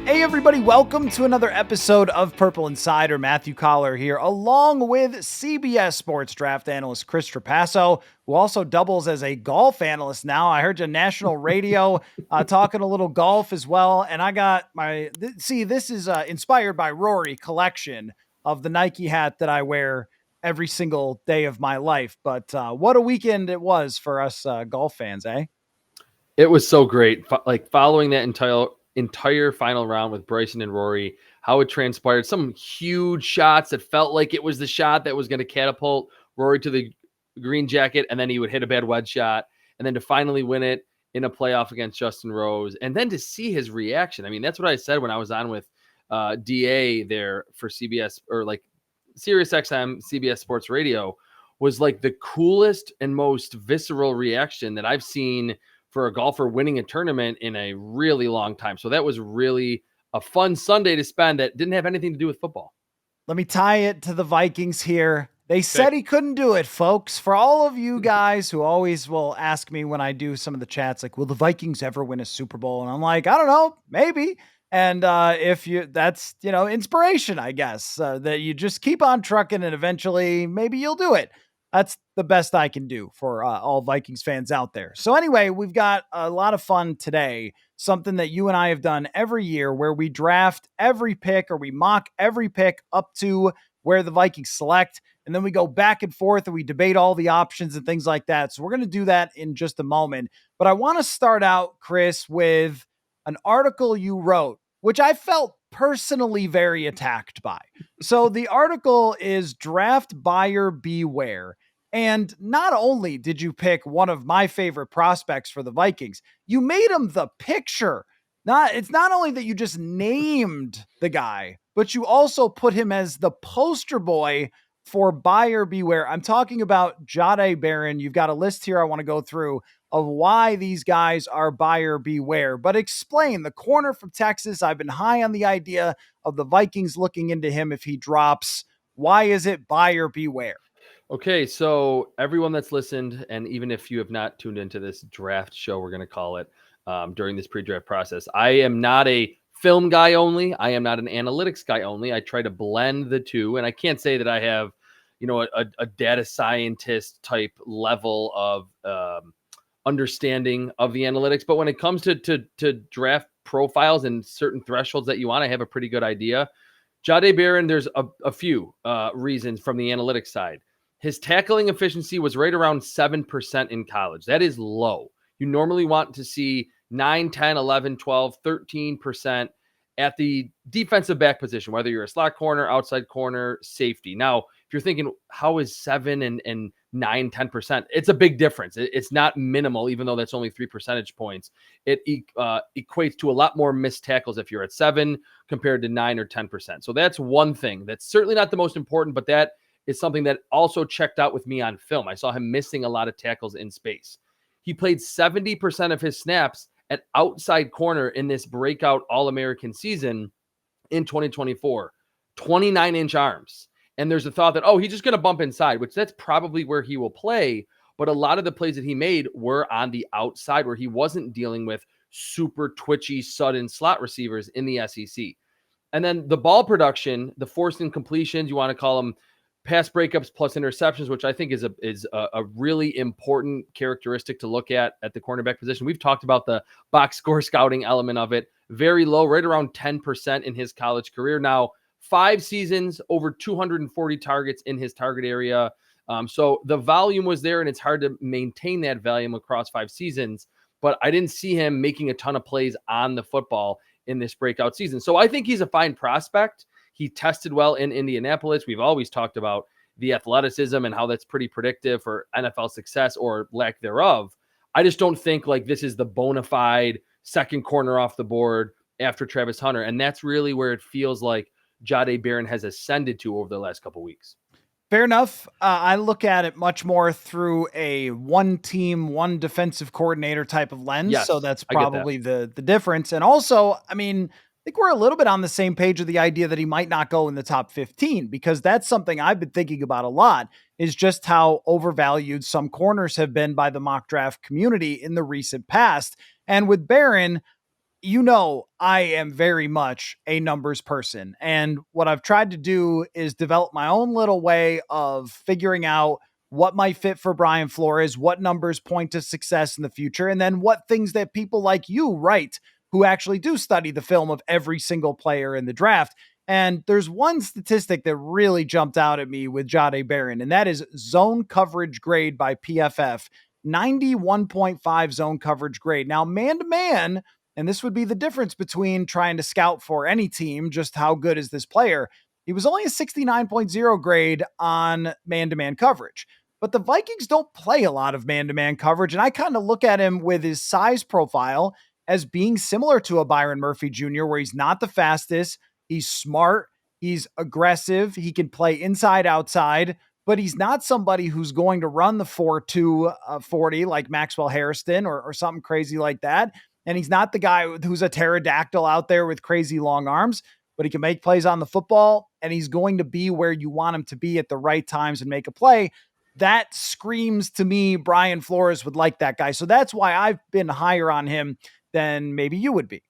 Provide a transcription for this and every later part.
Hey everybody, welcome to another episode of Purple Insider. Matthew Coller here, along with CBS Sports draft analyst Chris Trapasso, who also doubles as a golf analyst now. I heard you on national radio talking a little golf as well. And I got this is inspired by Rory collection of the Nike hat that I wear every single day of my life. But what a weekend it was for us golf fans, eh? It was so great. Like following that entire final round with Bryson and Rory, how it transpired, some huge shots that felt like it was the shot that was going to catapult Rory to the green jacket, and then he would hit a bad wedge shot, and then to finally win it in a playoff against Justin Rose, and then to see his reaction. I mean, that's what I said when I was on with DA there for CBS, or like Sirius XM, CBS Sports Radio, was like the coolest and most visceral reaction that I've seen for a golfer winning a tournament in a really long time. So that was really a fun Sunday to spend that didn't have anything to do with football. Let me tie it to the Vikings here. They said he couldn't do it, folks. For all of you guys who always will ask me when I do some of the chats, like, will the Vikings ever win a Super Bowl? And I'm like, I don't know, maybe. And that's, inspiration, I guess, that you just keep on trucking and eventually maybe you'll do it. That's the best I can do for all Vikings fans out there. So anyway, we've got a lot of fun today. Something that you and I have done every year where we draft every pick, or we mock every pick up to where the Vikings select. And then we go back and forth and we debate all the options and things like that. So we're going to do that in just a moment. But I want to start out, Chris, with an article you wrote, which I felt personally very attacked by. So the article is Draft Buyer Beware. And not only did you pick one of my favorite prospects for the Vikings, you made him the picture. It's not only that you just named the guy, but you also put him as the poster boy for buyer beware. I'm talking about Jahdae Barron. You've got a list here I want to go through of why these guys are buyer beware. But explain the corner from Texas. I've been high on the idea of the Vikings looking into him if he drops. Why is it buyer beware? Okay, so everyone that's listened, and even if you have not tuned into this draft show, we're going to call it, during this pre-draft process, I am not a film guy only. I am not an analytics guy only. I try to blend the two, and I can't say that I have, a data scientist type level of understanding of the analytics. But when it comes to draft profiles and certain thresholds that you want, I have a pretty good idea. Jahdae Barron, there's a few reasons from the analytics side. His tackling efficiency was right around 7% in college. That is low. You normally want to see 9, 10, 11, 12, 13% at the defensive back position, whether you're a slot corner, outside corner, safety. Now, if you're thinking, how is 7 and 9, 10%? It's a big difference. It's not minimal, even though that's only 3 percentage points. It equates to a lot more missed tackles if you're at 7 compared to 9 or 10%. So that's one thing. That's certainly not the most important, but that is something that also checked out with me on film. I saw him missing a lot of tackles in space. He played 70% of his snaps at outside corner in this breakout All-American season in 2024, 29-inch arms. And there's a thought that, he's just going to bump inside, which that's probably where he will play. But a lot of the plays that he made were on the outside where he wasn't dealing with super twitchy, sudden slot receivers in the SEC. And then the ball production, the forced incompletions, you want to call them pass breakups plus interceptions, which I think is a really important characteristic to look at the cornerback position. We've talked about the box score scouting element of it. Very low, right around 10% in his college career. Now, 5 seasons, over 240 targets in his target area. So the volume was there, and it's hard to maintain that volume across 5 seasons. But I didn't see him making a ton of plays on the football in this breakout season. So I think he's a fine prospect. He tested well in Indianapolis. We've always talked about the athleticism and how that's pretty predictive for NFL success or lack thereof. I just don't think like this is the bona fide second corner off the board after Travis Hunter. And that's really where it feels like Jahdae Barron has ascended to over the last couple of weeks. Fair enough. I look at it much more through a one team, one defensive coordinator type of lens. Yes, so that's probably the difference. And also, I mean, I think we're a little bit on the same page with the idea that he might not go in the top 15, because that's something I've been thinking about a lot, is just how overvalued some corners have been by the mock draft community in the recent past. And with Barron, I am very much a numbers person. And what I've tried to do is develop my own little way of figuring out what might fit for Brian Flores, what numbers point to success in the future, and then what things that people like you write who actually do study the film of every single player in the draft. And there's one statistic that really jumped out at me with Jahdae Barron, and that is zone coverage grade by PFF. 91.5 zone coverage grade. Now, man to man, and this would be the difference between trying to scout for any team, just how good is this player. He was only a 69.0 grade on man to man coverage. But the Vikings don't play a lot of man to man coverage. And I kind of look at him with his size profile as being similar to a Byron Murphy Jr., where he's not the fastest, he's smart, he's aggressive, he can play inside, outside, but he's not somebody who's going to run the 4.2 40 like Maxwell Harrison or something crazy like that. And he's not the guy who's a pterodactyl out there with crazy long arms, but he can make plays on the football, and he's going to be where you want him to be at the right times and make a play. That screams to me Brian Flores would like that guy. So that's why I've been higher on him than maybe you would be.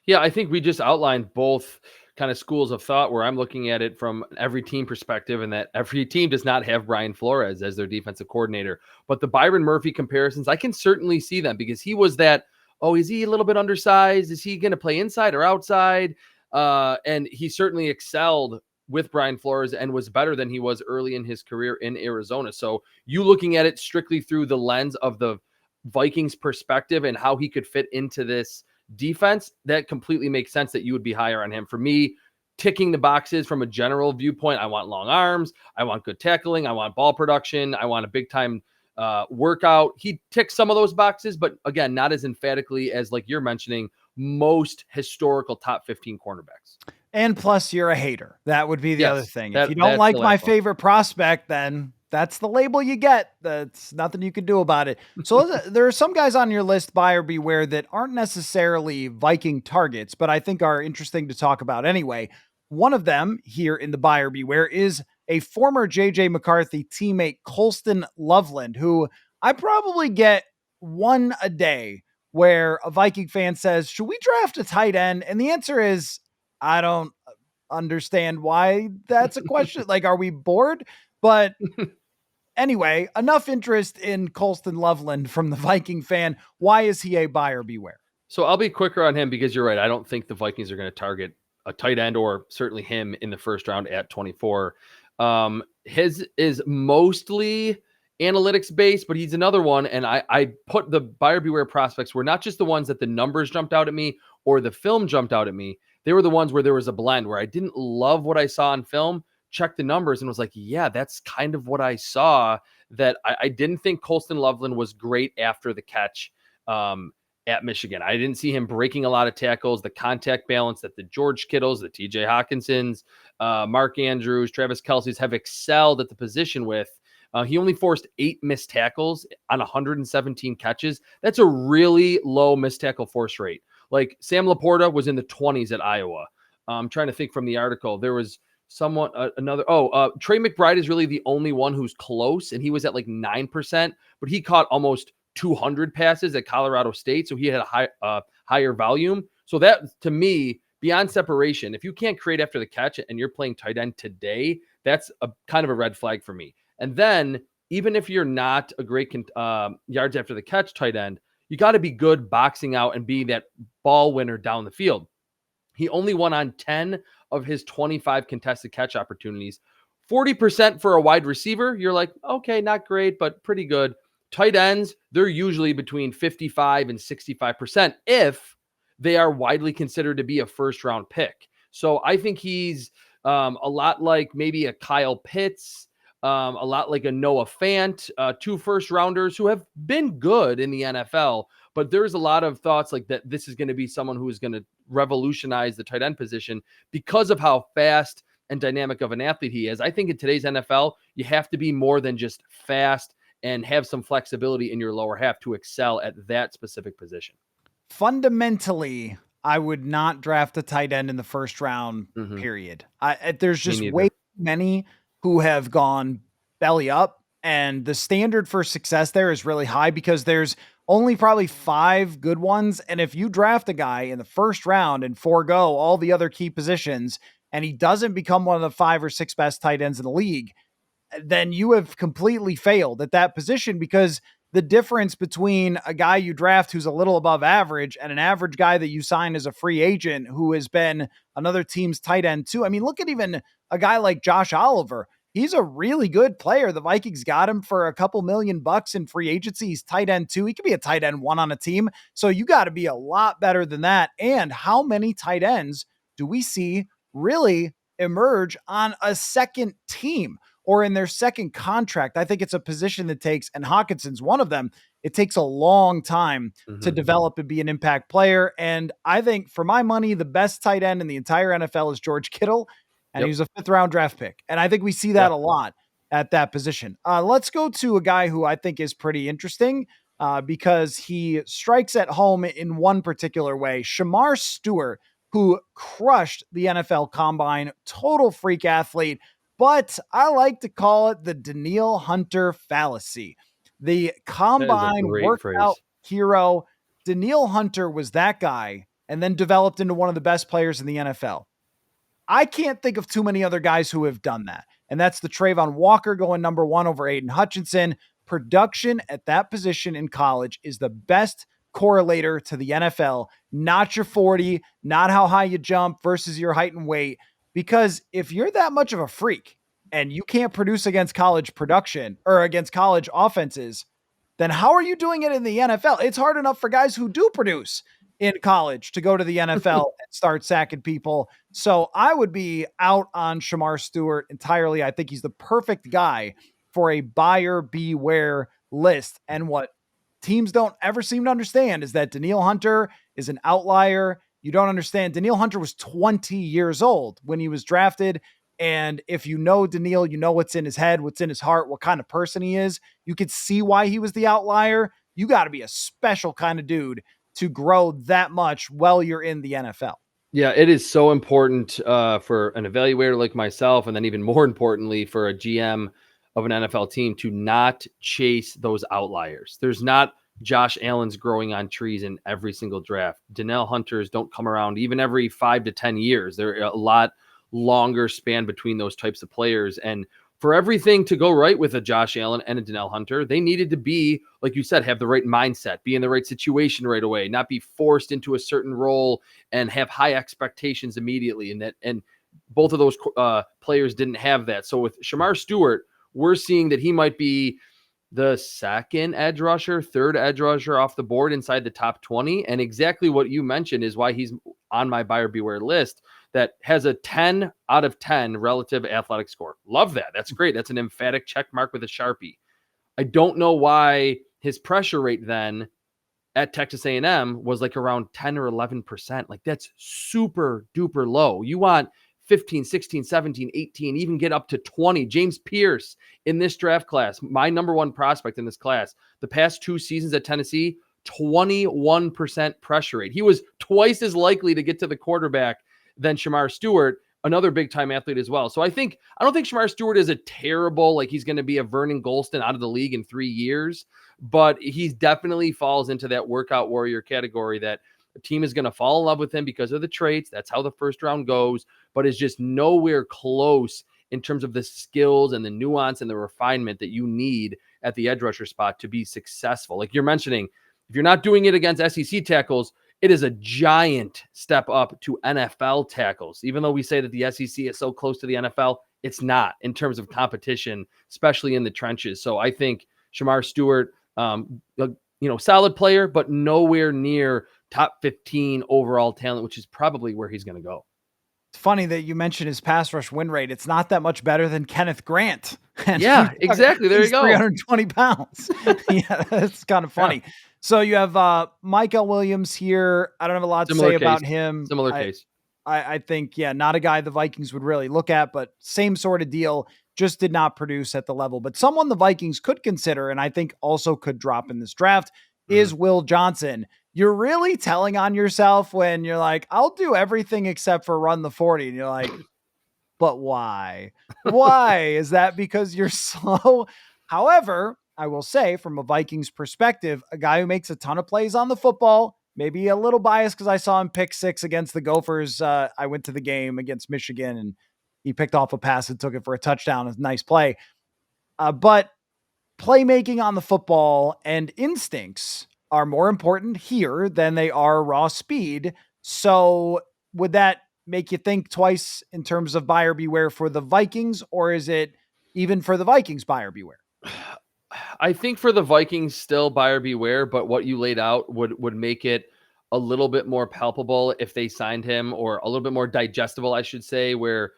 Yeah, I think we just outlined both kind of schools of thought where I'm looking at it from every team perspective, and that every team does not have Brian Flores as their defensive coordinator. But the Byron Murphy comparisons, I can certainly see them because he was that, oh, is he a little bit undersized? Is he going to play inside or outside? And he certainly excelled with Brian Flores and was better than he was early in his career in Arizona. So you looking at it strictly through the lens of the Vikings perspective and how he could fit into this defense, that completely makes sense that you would be higher on him. For me, ticking the boxes from a general viewpoint, I want long arms, I want good tackling, I want ball production, I want a big time workout. He ticks some of those boxes, but again, not as emphatically as, like you're mentioning, most historical top 15 cornerbacks. And plus, you're a hater. That would be the other Yes, thing. If you don't like my one. favorite prospect, then that's the label you get. That's nothing you can do about it. So there are some guys on your list, buyer beware, that aren't necessarily Viking targets, but I think are interesting to talk about anyway. One of them here in the buyer beware is a former JJ McCarthy teammate, Colston Loveland, who I probably get one a day where a Viking fan says, should we draft a tight end? And the answer is, I don't understand why that's a question. Like, are we bored? But anyway, enough interest in Colston Loveland from the Viking fan. Why is he a buyer beware? So I'll be quicker on him because you're right. I don't think the Vikings are going to target a tight end or certainly him in the first round at 24. His is mostly analytics based, but he's another one. And I put the buyer beware prospects were not just the ones that the numbers jumped out at me or the film jumped out at me. They were the ones where there was a blend where I didn't love what I saw on film, checked the numbers and was like, yeah, that's kind of what I saw. That I didn't think Colston Loveland was great after the catch at Michigan. I didn't see him breaking a lot of tackles, the contact balance that the George Kittles, the TJ Hawkinsons, Mark Andrews, Travis Kelce's have excelled at the position with. He only forced 8 missed tackles on 117 catches. That's a really low missed tackle force rate. Like Sam Laporta was in the 20s at Iowa. I'm trying to think from the article. There was someone, Trey McBride is really the only one who's close, and he was at like 9%, but he caught almost 200 passes at Colorado State, so he had a higher volume. So that, to me, beyond separation, if you can't create after the catch and you're playing tight end today, that's a kind of a red flag for me. And then even if you're not a great yards after the catch tight end, you got to be good boxing out and be that ball winner down the field. He only won on 10 of his 25 contested catch opportunities. 40% for a wide receiver. You're like, okay, not great, but pretty good. Tight ends, they're usually between 55 and 65% if they are widely considered to be a first round pick. So I think he's a lot like maybe a Kyle Pitts, a lot like a Noah Fant, 2 first rounders who have been good in the NFL, but there's a lot of thoughts like that this is going to be someone who is going to revolutionize the tight end position because of how fast and dynamic of an athlete he is. I think in today's NFL, you have to be more than just fast and have some flexibility in your lower half to excel at that specific position. Fundamentally, I would not draft a tight end in the first round, period. There's just way too many who have gone belly up, and the standard for success there is really high because there's only probably 5 good ones. And if you draft a guy in the first round and forego all the other key positions, and he doesn't become one of the 5 or 6 best tight ends in the league, then you have completely failed at that position, because the difference between a guy you draft who's a little above average and an average guy that you sign as a free agent who has been another team's tight end too. I mean, look at even a guy like Josh Oliver. He's a really good player. The Vikings got him for a couple $1,000,000 in free agency. He's tight end too. He could be a tight end 1 on a team. So you got to be a lot better than that. And how many tight ends do we see really emerge on a second team or in their second contract? I think it's a position that takes, and Hawkinson's one of them, it takes a long time to develop and be an impact player. And I think, for my money, the best tight end in the entire NFL is George Kittle, and he was a 5th-round draft pick. And I think we see that a lot at that position. Let's go to a guy who I think is pretty interesting because he strikes at home in one particular way. Shamar Stewart, who crushed the NFL Combine, total freak athlete, but I like to call it the Danielle Hunter fallacy. The Combine workout hero, Danielle Hunter, was that guy and then developed into one of the best players in the NFL. I can't think of too many other guys who have done that. And that's the Trayvon Walker going number 1 over Aiden Hutchinson. Production at that position in college is the best correlator to the NFL, not your 40, not how high you jump versus your height and weight. Because if you're that much of a freak and you can't produce against college production or against college offenses, then how are you doing it in the NFL? It's hard enough for guys who do produce in college to go to the NFL and start sacking people. So I would be out on Shamar Stewart entirely. I think he's the perfect guy for a buyer beware list. And what teams don't ever seem to understand is that Danielle Hunter is an outlier. You don't understand. Danielle Hunter was 20 years old when he was drafted. And if you know Danielle, you know what's in his head, what's in his heart, what kind of person he is. You could see why he was the outlier. You got to be a special kind of dude to grow that much while you're in the NFL. Yeah, it is so important for an evaluator like myself, and then even more importantly for a GM of an NFL team, to not chase those outliers. There's not Josh Allen's growing on trees in every single draft. Danielle Hunters don't come around even every 5 to 10 years. They're a lot longer span between those types of players. And for everything to go right with a Josh Allen and a Danielle Hunter, they needed to be, like you said, have the right mindset, be in the right situation right away, not be forced into a certain role and have high expectations immediately. And both of those players didn't have that. So with Shamar Stewart, we're seeing that he might be the 2nd edge rusher, 3rd edge rusher off the board inside the top 20. And exactly what you mentioned is why he's on my buyer beware list, that has a 10 out of 10 relative athletic score. Love that. That's great. That's an emphatic check mark with a Sharpie. I don't know why his pressure rate then at Texas A&M was like around 10 or 11%. Like, that's super duper low. You want 15, 16, 17, 18, even get up to 20. James Pierce in this draft class, my number 1 prospect in this class, the past 2 seasons at Tennessee, 21% pressure rate. He was twice as likely to get to the quarterback than Shamar Stewart, another big-time athlete as well. So I don't think Shamar Stewart is a terrible, like he's going to be a Vernon Golston out of the league in 3 years, but he definitely falls into that workout warrior category that the team is going to fall in love with him because of the traits. That's how the first round goes, but is just nowhere close in terms of the skills and the nuance and the refinement that you need at the edge rusher spot to be successful. Like you're mentioning, if you're not doing it against SEC tackles, it is a giant step up to NFL tackles. Even though we say that the SEC is so close to the NFL, it's not in terms of competition, especially in the trenches. So I think Shamar Stewart, solid player, but nowhere near top 15 overall talent, which is probably where he's going to go. It's funny that you mentioned his pass rush win rate. It's not that much better than Kenneth Grant. And yeah, exactly. There you go. 320 pounds. Yeah, that's kind of funny. Yeah. So you have Michael Williams here. I don't have a lot to say about him. Similar case. I think, not a guy the Vikings would really look at, but same sort of deal, just did not produce at the level. But someone the Vikings could consider, and I think also could drop in this draft, is Will Johnson. You're really telling on yourself when you're like, I'll do everything except for run the 40. And you're like, but why? Why? Is that because you're slow? However, I will say, from a Vikings perspective, a guy who makes a ton of plays on the football, maybe a little biased because I saw him pick six against the Gophers. I went to the game against Michigan and he picked off a pass and took it for a touchdown. A nice play. But playmaking on the football and instincts are more important here than they are raw speed. So would that make you think twice in terms of buyer beware for the Vikings, or is it even for the Vikings buyer beware? I think for the Vikings, still buyer beware, but what you laid out would make it a little bit more palpable if they signed him, or a little bit more digestible, I should say, where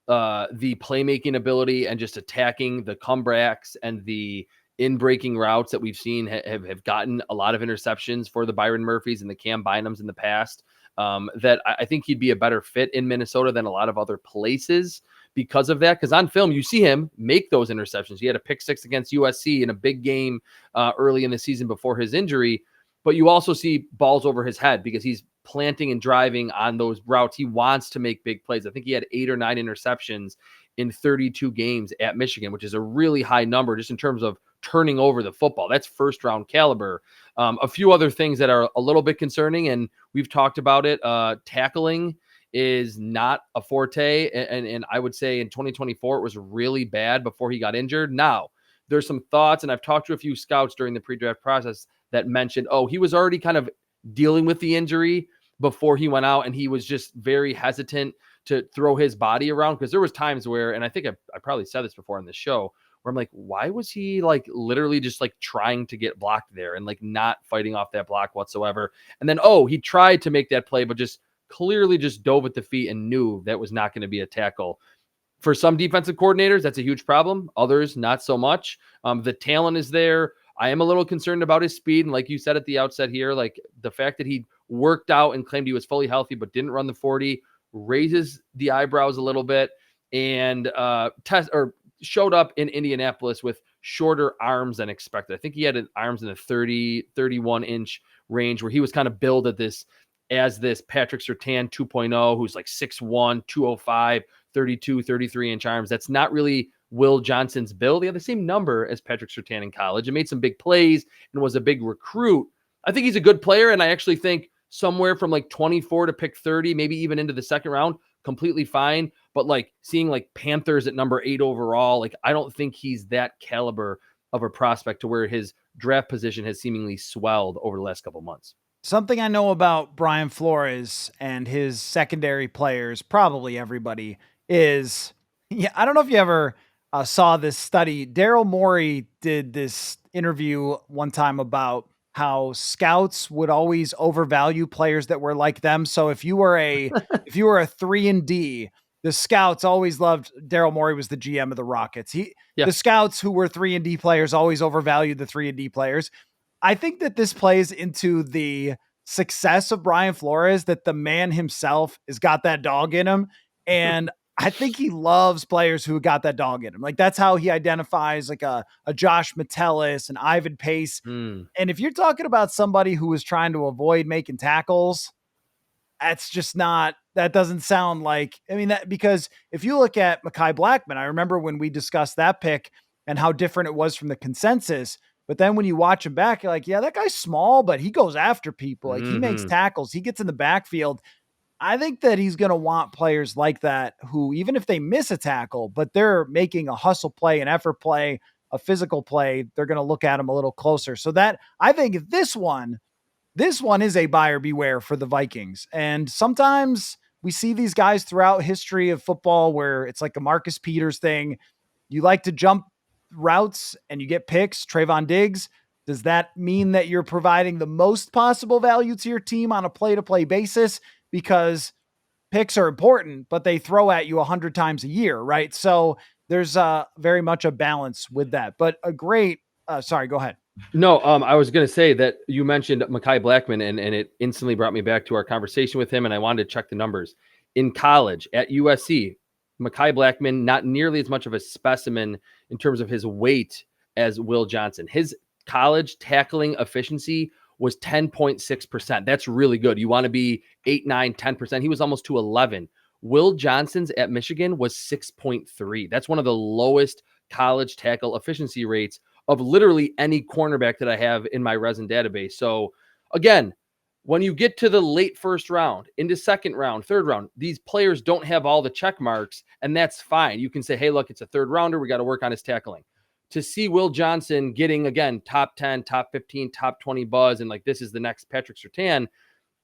the playmaking ability and just attacking the comebacks and the in-breaking routes that we've seen have gotten a lot of interceptions for the Byron Murphys and the Cam Bynums in the past. That I think he'd be a better fit in Minnesota than a lot of other places because of that. Because on film, you see him make those interceptions. He had a pick six against USC in a big game early in the season before his injury. But you also see balls over his head because he's planting and driving on those routes. He wants to make big plays. I think he had 8 or 9 interceptions in 32 games at Michigan, which is a really high number just in terms of turning over the football. That's first round caliber. A few other things that are a little bit concerning, and we've talked about it. Tackling is not a forte. And I would say in 2024, it was really bad before he got injured. Now, there's some thoughts, and I've talked to a few scouts during the pre-draft process that mentioned, he was already kind of dealing with the injury before he went out, and he was just very hesitant to throw his body around, because there was times where, and I think I probably said this before on the show, where I'm like, why was he like literally just like trying to get blocked there and like not fighting off that block whatsoever? And then, he tried to make that play, but just clearly just dove at the feet and knew that was not going to be a tackle. For some defensive coordinators, that's a huge problem. Others, not so much. The talent is there. I am a little concerned about his speed. And like you said at the outset here, like the fact that he worked out and claimed he was fully healthy but didn't run the 40 raises the eyebrows a little bit. And showed up in Indianapolis with shorter arms than expected. I think he had arms in the 30, 31 inch range, where he was kind of billed at this Patrick Surtain 2.0, who's like 6'1", 205, 32, 33 inch arms. That's not really Will Johnson's build. He had the same number as Patrick Surtain in college and made some big plays and was a big recruit. I think he's a good player, and I actually think somewhere from like 24 to pick 30, maybe even into the second round, completely fine. But like seeing like Panthers at number 8 overall, like I don't think he's that caliber of a prospect to where his draft position has seemingly swelled over the last couple of months. Something I know about Brian Flores and his secondary players, probably everybody, is, I don't know if you ever saw this study. Daryl Morey did this interview one time about how scouts would always overvalue players that were like them. So if you were a 3-and-D, the scouts always loved. Daryl Morey was the GM of the Rockets. The scouts who were 3-and-D players always overvalued the 3-and-D players. I think that this plays into the success of Brian Flores, that the man himself has got that dog in him. And I think he loves players who got that dog in him. Like that's how he identifies like a Josh Metellus and Ivan Pace. And if you're talking about somebody who was trying to avoid making tackles, that doesn't sound like, because if you look at Mekhi Blackmon, I remember when we discussed that pick and how different it was from the consensus. But then when you watch him back, you're like, yeah, that guy's small, but he goes after people. Like he makes tackles. He gets in the backfield. I think that he's going to want players like that who, even if they miss a tackle, but they're making a hustle play, an effort play, a physical play, they're going to look at him a little closer. So that, I think this one is a buyer beware for the Vikings. And sometimes we see these guys throughout history of football where it's like a Marcus Peters thing. You like to jump routes and you get picks. Trayvon Diggs. Does that mean that you're providing the most possible value to your team on a play-to-play basis? Because picks are important, but they throw at you 100 times a year, right? So there's very much a balance with that. But a great, sorry, go ahead. No, I was going to say that you mentioned Mekhi Blackmon, and it instantly brought me back to our conversation with him, and I wanted to check the numbers. In college at USC, Mekhi Blackmon, not nearly as much of a specimen in terms of his weight as Will Johnson. His college tackling efficiency was 10.6%. That's really good. You want to be 8, 9, 10%. He was almost to 11. Will Johnson's at Michigan was 6.3. That's one of the lowest college tackle efficiency rates of literally any cornerback that I have in my resin database. So again, when you get to the late first round, into second round, third round, these players don't have all the check marks, and that's fine. You can say, hey, look, it's a third rounder. We got to work on his tackling. To see Will Johnson getting, again, top 10, top 15, top 20 buzz, and like this is the next Patrick Surtain,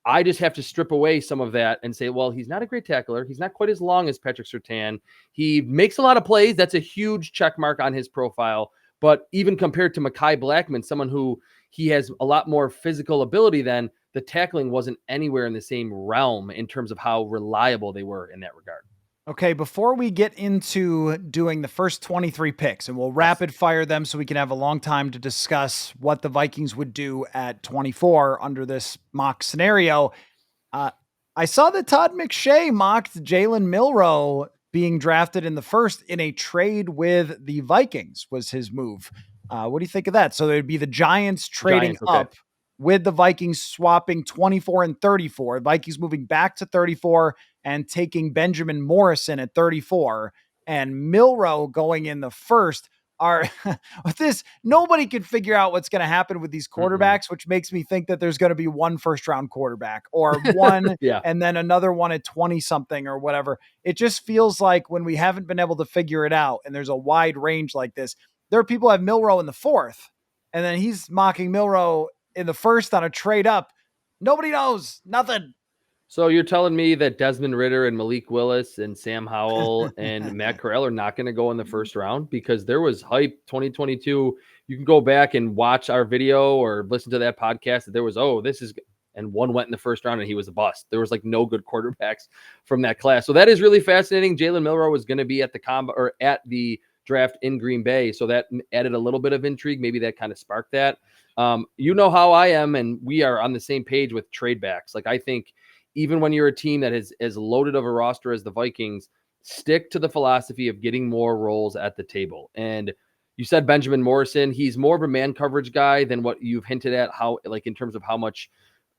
I just have to strip away some of that and say, well, he's not a great tackler. He's not quite as long as Patrick Surtain. He makes a lot of plays. That's a huge check mark on his profile. But even compared to Mekhi Blackman, someone who he has a lot more physical ability than, the tackling wasn't anywhere in the same realm in terms of how reliable they were in that regard. Okay, before we get into doing the first 23 picks, and we'll rapid fire them so we can have a long time to discuss what the Vikings would do at 24 under this mock scenario. I saw that Todd McShay mocked Jalen Milroe being drafted in the first in a trade with the Vikings was his move. What do you think of that? So there'd be the Giants trading up with the Vikings swapping 24 and 34. Vikings moving back to 34 and taking Benjamin Morrison at 34, and Milroe going in the first. Are with this, nobody can figure out what's going to happen with these quarterbacks, which makes me think that there's going to be one first round quarterback or one and then another one at 20 something or whatever. It just feels like when we haven't been able to figure it out and there's a wide range like this, there are people who have Milroe in the fourth and then he's mocking Milroe in the first on a trade up. Nobody knows nothing. So you're telling me that Desmond Ridder and Malik Willis and Sam Howell and Matt Corral are not going to go in the first round? Because there was hype 2022. You can go back and watch our video or listen to that podcast. That there was, and one went in the first round and he was a bust. There was like no good quarterbacks from that class. So that is really fascinating. Jalen Milroe was going to be at the draft in Green Bay. So that added a little bit of intrigue. Maybe that kind of sparked that. You know how I am, and we are on the same page with trade backs. Like I think, even when you're a team that is as loaded of a roster as the Vikings, stick to the philosophy of getting more roles at the table. And you said Benjamin Morrison, he's more of a man coverage guy than what you've hinted at, how, like in terms of how much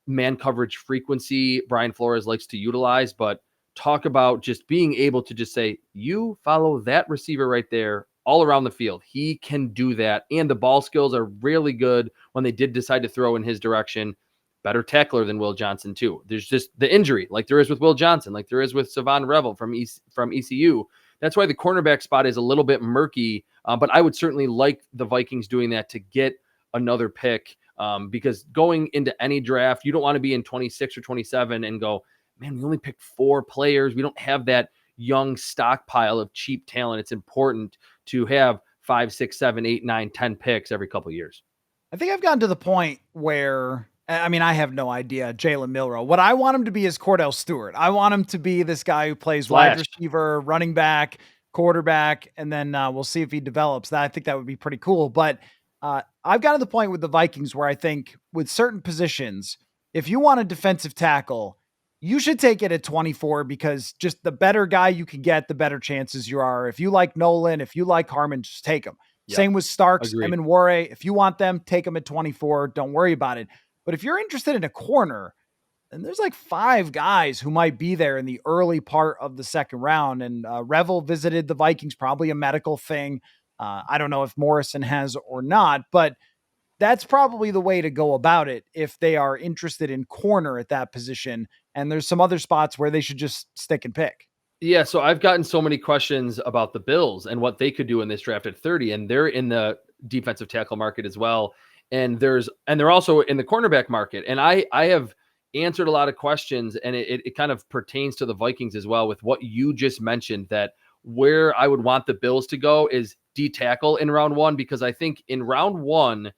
man coverage frequency Brian Flores likes to utilize. But talk about just being able to just say, you follow that receiver right there all around the field. He can do that. And the ball skills are really good when they did decide to throw in his direction. Better tackler than Will Johnson, too. There's just the injury, like there is with Will Johnson, like there is with Savon Revel from ECU. That's why the cornerback spot is a little bit murky, but I would certainly like the Vikings doing that to get another pick, because going into any draft, you don't want to be in 26 or 27 and go, man, we only picked 4 players. We don't have that young stockpile of cheap talent. It's important to have 5, 6, 7, 8, 9, 10 picks every couple of years. I think I've gotten to the point where, I mean, I have no idea, Jalen Milroe. What I want him to be is Cordell Stewart. I want him to be this guy who plays wide receiver, running back, quarterback, and then we'll see if he develops. I think that would be pretty cool. But I've gotten to the point with the Vikings where I think with certain positions, if you want a defensive tackle, you should take it at 24 because just the better guy you can get, the better chances you are. If you like Nolan, if you like Harmon, just take them. Yep. Same with Starks, Eminware. If you want them, take them at 24. Don't worry about it. But if you're interested in a corner, then there's like 5 guys who might be there in the early part of the second round. And Revel visited the Vikings, probably a medical thing. I don't know if Morrison has or not, but that's probably the way to go about it if they are interested in corner at that position. And there's some other spots where they should just stick and pick. Yeah, so I've gotten so many questions about the Bills and what they could do in this draft at 30, and they're in the defensive tackle market as well. And they're also in the cornerback market. And I have answered a lot of questions, and it kind of pertains to the Vikings as well with what you just mentioned, that where I would want the Bills to go is D tackle in round 1, because I think in round 1,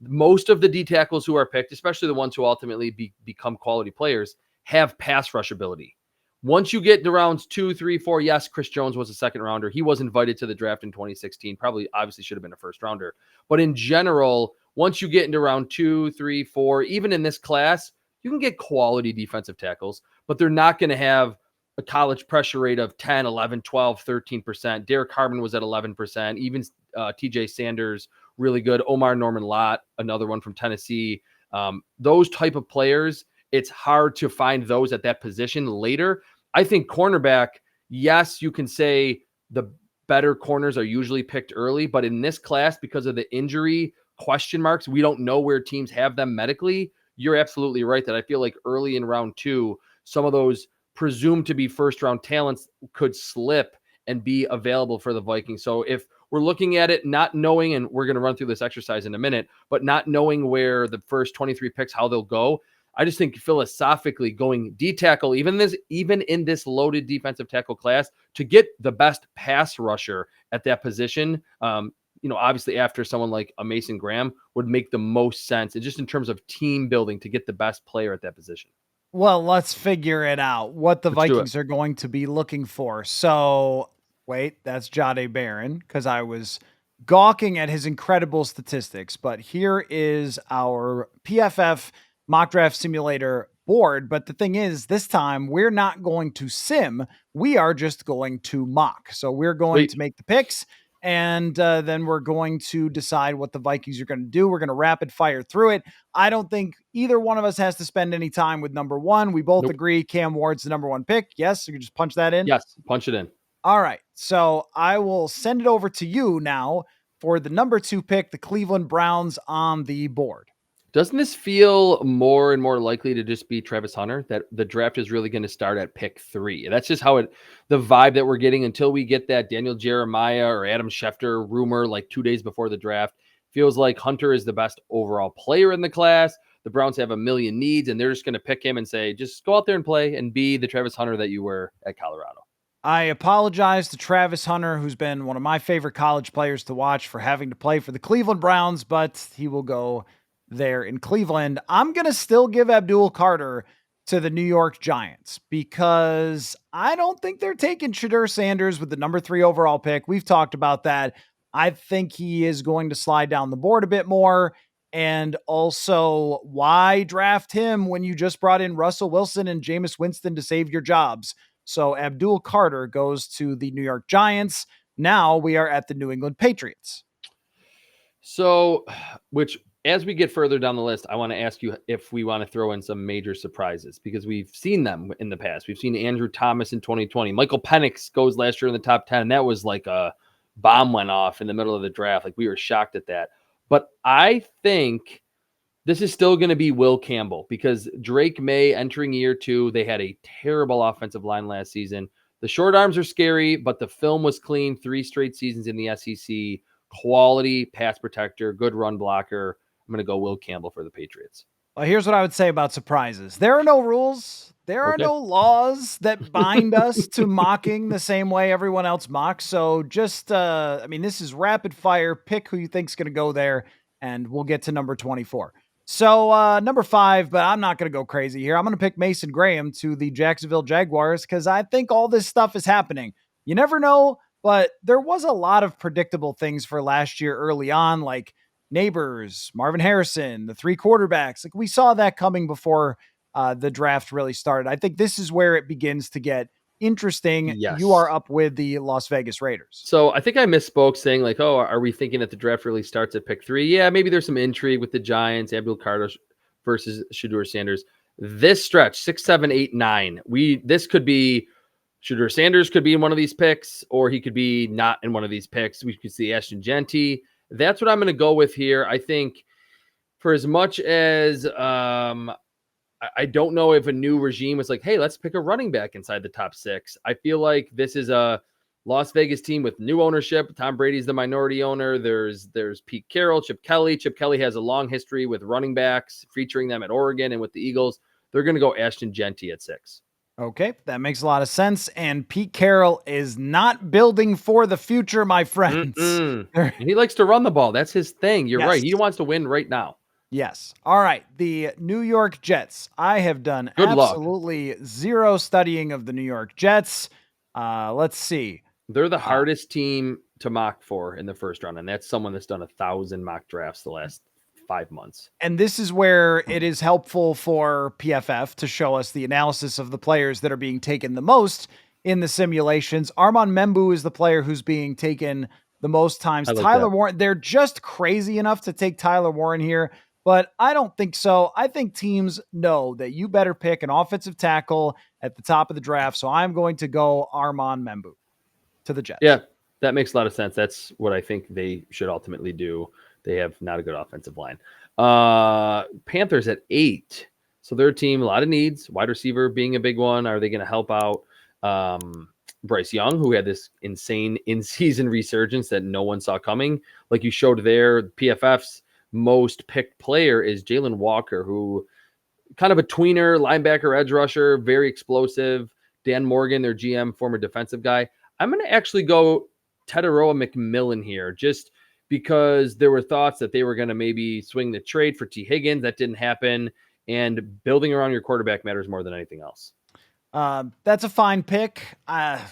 most of the D tackles who are picked, especially the ones who ultimately become quality players, have pass rush ability. Once you get to rounds 2, 3, 4, yes, Chris Jones was a second rounder. He was invited to the draft in 2016. Probably, obviously, should have been a first rounder. But in general, once you get into round 2, 3, 4, even in this class, you can get quality defensive tackles, but they're not going to have a college pressure rate of 10, 11, 12, 13%. Derek Harmon was at 11%. Even TJ Sanders, really good. Omar Norman Lott, another one from Tennessee. Those type of players, it's hard to find those at that position later. I think cornerback, yes, you can say the better corners are usually picked early. But in this class, because of the injury question marks, we don't know where teams have them medically. You're absolutely right that I feel like early in round 2, some of those presumed to be first round talents could slip and be available for the Vikings. So if we're looking at it, not knowing, and we're going to run through this exercise in a minute, but not knowing where the first 23 picks, how they'll go, I just think philosophically going D tackle, even in this loaded defensive tackle class, to get the best pass rusher at that position, obviously after someone like a Mason Graham would make the most sense. And just in terms of team building to get the best player at that position. Well, let's figure it out what the Let's do it. Vikings are going to be looking for. So, wait, that's Jade Barron because I was gawking at his incredible statistics. But here is our PFF mock draft simulator board. But the thing is, this time we're not going to sim, we are just going to mock. So, we're going to make the picks. And then we're going to decide what the Vikings are going to do. We're going to rapid fire through it. I don't think either one of us has to spend any time with number 1. We both agree Cam Ward's the number 1 pick. Yes, you can just punch that in. Yes, punch it in. All right. So I will send it over to you now for the number 2 pick, the Cleveland Browns on the board. Doesn't this feel more and more likely to just be Travis Hunter, that the draft is really going to start at pick 3? That's just how the vibe that we're getting until we get that Daniel Jeremiah or Adam Schefter rumor like 2 days before the draft. Feels like Hunter is the best overall player in the class. The Browns have a million needs, and they're just going to pick him and say, just go out there and play and be the Travis Hunter that you were at Colorado. I apologize to Travis Hunter, who's been one of my favorite college players to watch, for having to play for the Cleveland Browns, but he will go there in Cleveland. I'm going to still give Abdul Carter to the New York Giants because I don't think they're taking Shedeur Sanders with the number 3 overall pick. We've talked about that. I think he is going to slide down the board a bit more. And also, why draft him when you just brought in Russell Wilson and Jameis Winston to save your jobs? So Abdul Carter goes to the New York Giants. Now we are at the New England Patriots. So, as we get further down the list, I want to ask you if we want to throw in some major surprises because we've seen them in the past. We've seen Andrew Thomas in 2020. Michael Penix goes last year in the top 10. And that was like a bomb went off in the middle of the draft. Like we were shocked at that. But I think this is still going to be Will Campbell because Drake May entering year 2, they had a terrible offensive line last season. The short arms are scary, but the film was clean. 3 straight seasons in the SEC. Quality pass protector, good run blocker. I'm going to go Will Campbell for the Patriots. Well, here's what I would say about surprises. There are no rules. There are no laws that bind us to mocking the same way everyone else mocks. So just, this is rapid fire. Pick who you think's going to go there, and we'll get to number 24. So number 5, but I'm not going to go crazy here. I'm going to pick Mason Graham to the Jacksonville Jaguars because I think all this stuff is happening. You never know, but there was a lot of predictable things for last year early on, like Neighbors, Marvin Harrison, the 3 quarterbacks. Like we saw that coming before the draft really started. I think this is where it begins to get interesting. Yes. You are up with the Las Vegas Raiders. So I think I misspoke saying like, oh, are we thinking that the draft really starts at pick 3? Yeah, maybe there's some intrigue with the Giants, Abdul Carter versus Shedeur Sanders. This stretch, 6, 7, 8, 9. This could be Shedeur Sanders could be in one of these picks, or he could be not in one of these picks. We could see Ashton Genty. That's what I'm going to go with here. I think for as much as I don't know if a new regime was like, hey, let's pick a running back inside the top 6. I feel like this is a Las Vegas team with new ownership. Tom Brady's the minority owner. There's Pete Carroll, Chip Kelly. Chip Kelly has a long history with running backs, featuring them at Oregon and with the Eagles. They're going to go Ashton Genty at 6. Okay, that makes a lot of sense. And Pete Carroll is not building for the future, my friends. He likes to run the ball. That's his thing. You're right. He wants to win right now. Yes. All right. The New York Jets. I have done absolutely zero studying of the New York Jets. Let's see. They're the hardest team to mock for in the first round, and that's someone that's done 1,000 mock drafts the last 5 months. And this is where it is helpful for PFF to show us the analysis of the players that are being taken the most in the simulations. Armand Membu is the player who's being taken the most times. Tyler Warren, they're just crazy enough to take Tyler Warren here, but I don't think so. I think teams know that you better pick an offensive tackle at the top of the draft. So I'm going to go Armand Membu to the Jets. Yeah. That makes a lot of sense. That's what I think they should ultimately do. They have not a good offensive line. Panthers at 8. So their team, a lot of needs. Wide receiver being a big one. Are they going to help out Bryce Young, who had this insane in-season resurgence that no one saw coming? Like you showed there, PFF's most picked player is Jalen Walker, who kind of a tweener, linebacker, edge rusher, very explosive. Dan Morgan, their GM, former defensive guy. I'm going to actually go Adofo-Mensah here, just because there were thoughts that they were going to maybe swing the trade for T. Higgins. That didn't happen. And building around your quarterback matters more than anything else. That's a fine pick.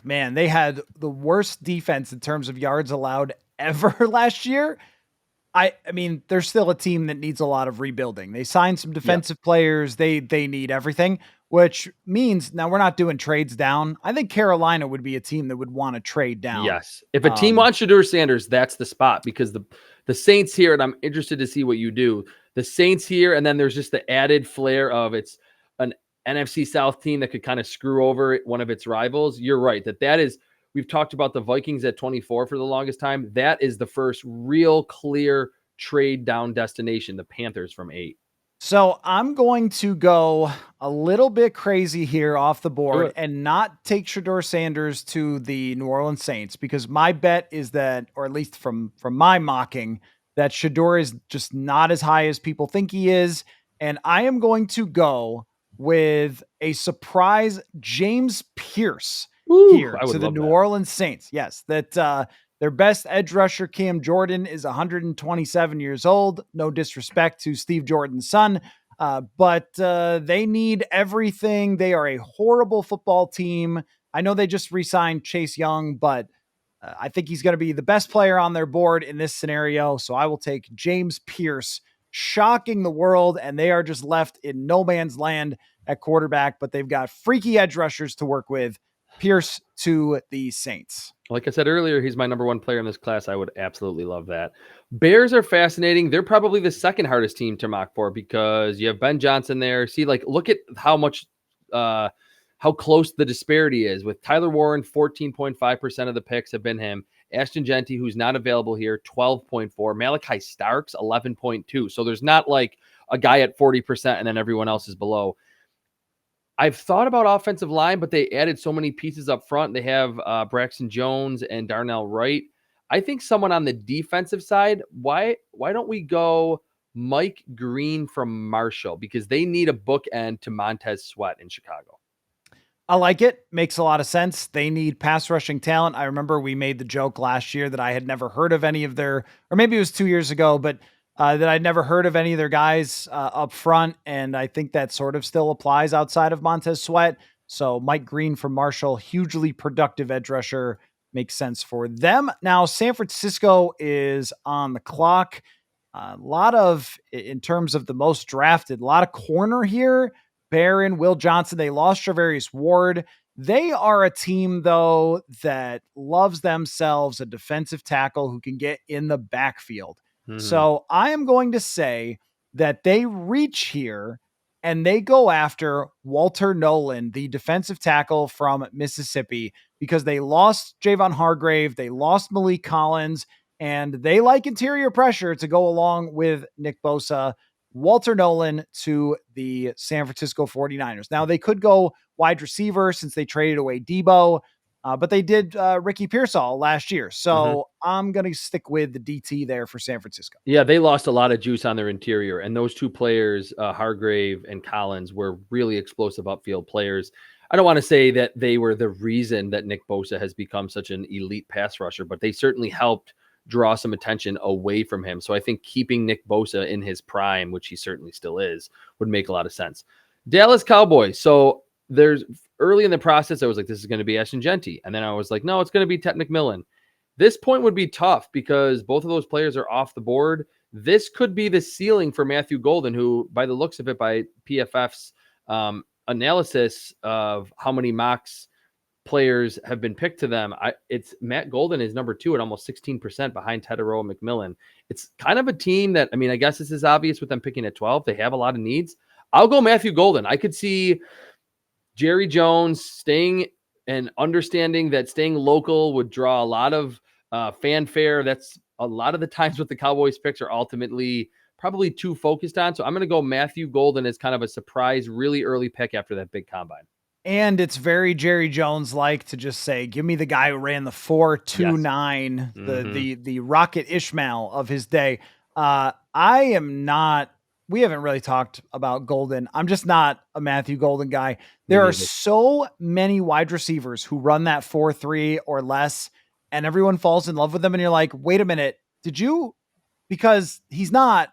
Man, they had the worst defense in terms of yards allowed ever last year. I mean, they're still a team that needs a lot of rebuilding. They signed some defensive players. They need everything, which means now we're not doing trades down. I think Carolina would be a team that would want to trade down. Yes. If a team wants Shedeur Sanders, that's the spot, because the Saints here, and I'm interested to see what you do. The Saints here, and then there's just the added flair of it's an NFC South team that could kind of screw over one of its rivals. You're right. That is, we've talked about the Vikings at 24 for the longest time. That is the first real clear trade down destination, the Panthers from 8. So I'm going to go a little bit crazy here off the board and not take Shedeur Sanders to the New Orleans Saints, because my bet is that, or at least from my mocking, that Shedeur is just not as high as people think he is. And I am going to go with a surprise James Pierce here to the New Orleans Saints. Yes, that their best edge rusher, Cam Jordan, is 127 years old. No disrespect to Steve Jordan's son, but they need everything. They are a horrible football team. I know they just re-signed Chase Young, but I think he's going to be the best player on their board in this scenario. So I will take James Pierce, shocking the world, and they are just left in no man's land at quarterback, but they've got freaky edge rushers to work with. Pierce to the Saints. Like I said earlier, he's my number one player in this class. I would absolutely love that. Bears are fascinating. They're probably the second hardest team to mock for, because you have Ben Johnson there. See, like, look at how much, how close the disparity is with Tyler Warren. 14.5% of the picks have been him. Ashton Genty, who's not available here, 12.4. Malachi Starks, 11.2. So there's not like a guy at 40% and then everyone else is below. I've thought about offensive line, but they added so many pieces up front. They have Braxton Jones and Darnell Wright. I think someone on the defensive side, why don't we go Mike Green from Marshall? Because they need a bookend to Montez Sweat in Chicago. I like it. Makes a lot of sense. They need pass rushing talent. I remember we made the joke last year that I had never heard of any of their, or maybe it was 2 years ago, but that I'd never heard of any of their guys up front. And I think that sort of still applies outside of Montez Sweat. So Mike Green from Marshall, hugely productive edge rusher, makes sense for them. Now, San Francisco is on the clock. A lot of, in terms of the most drafted, a lot of corner here. Barron, Will Johnson, they lost Travarius Ward. They are a team, though, that loves themselves a defensive tackle who can get in the backfield. So I am going to say that they reach here and they go after Walter Nolan, the defensive tackle from Mississippi, because they lost Javon Hargrave, they lost Malik Collins, and they like interior pressure to go along with Nick Bosa. Walter Nolan to the San Francisco 49ers. Now, they could go wide receiver since they traded away Debo, but they did Ricky Pearsall last year. So I'm going to stick with the DT there for San Francisco. Yeah, they lost a lot of juice on their interior. And those two players, Hargrave and Collins, were really explosive upfield players. I don't want to say that they were the reason that Nick Bosa has become such an elite pass rusher, but they certainly helped draw some attention away from him. So I think keeping Nick Bosa in his prime, which he certainly still is, would make a lot of sense. Dallas Cowboys. So there's early in the process, I was like, this is going to be Ashton Genty. And then I was like, no, it's going to be Ted McMillan. This point would be tough because both of those players are off the board. This could be the ceiling for Matthew Golden, who, by the looks of it, by PFF's analysis of how many mocks players have been picked to them, it's Matt Golden is number 2 at almost 16% behind Adofo-Mensah. It's kind of a team that, I mean, I guess this is obvious with them picking at 12. They have a lot of needs. I'll go Matthew Golden. I could see Jerry Jones staying and understanding that staying local would draw a lot of fanfare. That's a lot of the times what the Cowboys picks are ultimately probably too focused on. So I'm going to go Matthew Golden as kind of a surprise, really early pick after that big combine. And it's very Jerry Jones-like to just say, give me the guy who ran the 4.29, the Rocket Ishmael of his day. We haven't really talked about Golden. I'm just not a Matthew Golden guy. There are so many wide receivers who run that 4.3 or less, and everyone falls in love with them. And you're like, wait a minute, because he's not,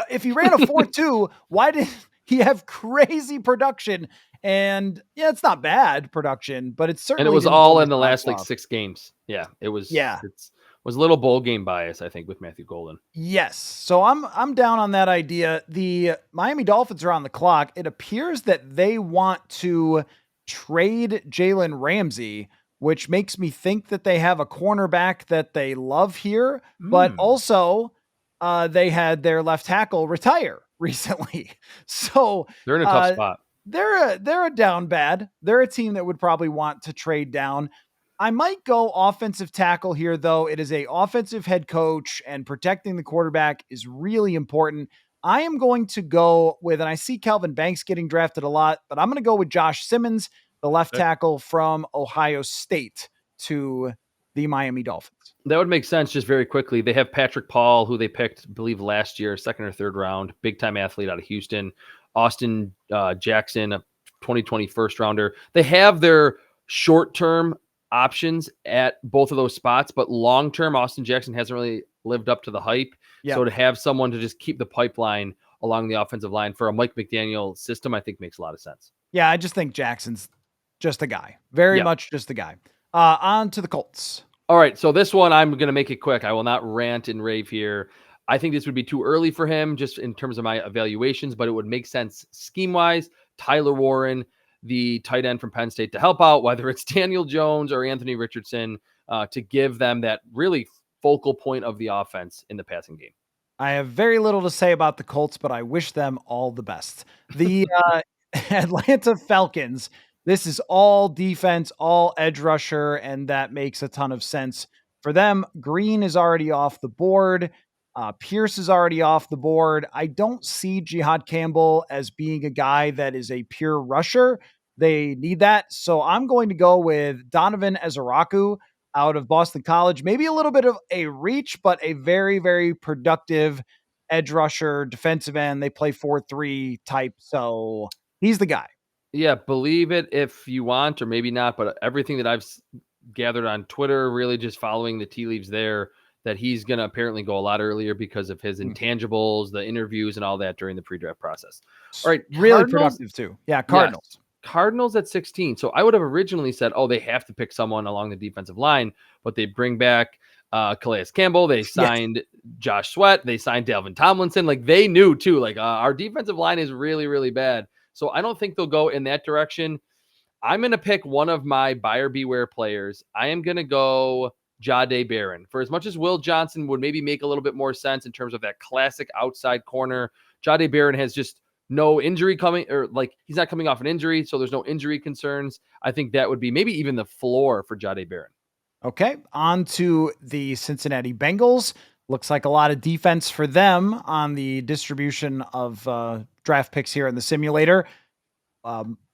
if he ran a 4.2, why did he have crazy production? And yeah, it's not bad production, but it's certainly, and it was all in the last like 6 games. Yeah, it was. Yeah, it was a little bowl game bias, I think, with Matthew Golden. Yes, so I'm down on that idea. The Miami Dolphins are on the clock. It appears that they want to trade Jalen Ramsey, which makes me think that they have a cornerback that they love here, but also they had their left tackle retire recently, so they're in a tough spot. They're a down bad. They're a team that would probably want to trade down. I might go offensive tackle here, though. It is a offensive head coach, and protecting the quarterback is really important. I am going to go with, and I see Calvin Banks getting drafted a lot, but I'm going to go with Josh Simmons, the left tackle from Ohio State, to the Miami Dolphins. That would make sense. Just very quickly, they have Patrick Paul, who they picked, I believe, last year, 2nd or 3rd round, big-time athlete out of Houston. Austin Jackson, a 2020 first rounder. They have their short-term options at both of those spots, but long-term, Austin Jackson hasn't really lived up to the hype. Yep. So to have someone to just keep the pipeline along the offensive line for a Mike McDaniel system, I think makes a lot of sense. Yeah, I just think Jackson's just a guy. Very much just a guy. On to the Colts. All right, so this one, I'm going to make it quick. I will not rant and rave here. I think this would be too early for him just in terms of my evaluations, but it would make sense scheme-wise. Tyler Warren, the tight end from Penn State, to help out, whether it's Daniel Jones or Anthony Richardson, to give them that really focal point of the offense in the passing game. I have very little to say about the Colts, but I wish them all the best. The Atlanta Falcons, this is all defense, all edge rusher, and that makes a ton of sense for them. Green is already off the board. Pierce is already off the board. I don't see Jihad Campbell as being a guy that is a pure rusher. They need that. So I'm going to go with Donovan Ezaraku out of Boston College. Maybe a little bit of a reach, but a very, very productive edge rusher, defensive end. They play 4-3 type. So he's the guy. Yeah, believe it if you want, or maybe not. But everything that I've gathered on Twitter, really just following the tea leaves there, that he's going to apparently go a lot earlier because of his intangibles, the interviews, and all that during the pre-draft process. All right. Really productive too. Yeah, Cardinals. Yes. Cardinals at 16. So I would have originally said, they have to pick someone along the defensive line, but they bring back Calais Campbell. They signed Josh Sweat. They signed Dalvin Tomlinson. Like, they knew too, like, our defensive line is really, really bad. So I don't think they'll go in that direction. I'm going to pick one of my buyer beware players. I am going to go Jahdae Barron. For as much as Will Johnson would maybe make a little bit more sense in terms of that classic outside corner, Jahdae Barron has just no injury coming, or like he's not coming off an injury, so there's no injury concerns. I think that would be maybe even the floor for Jahdae Barron. Okay, on to the Cincinnati Bengals. Looks like a lot of defense for them on the distribution of draft picks here in the simulator.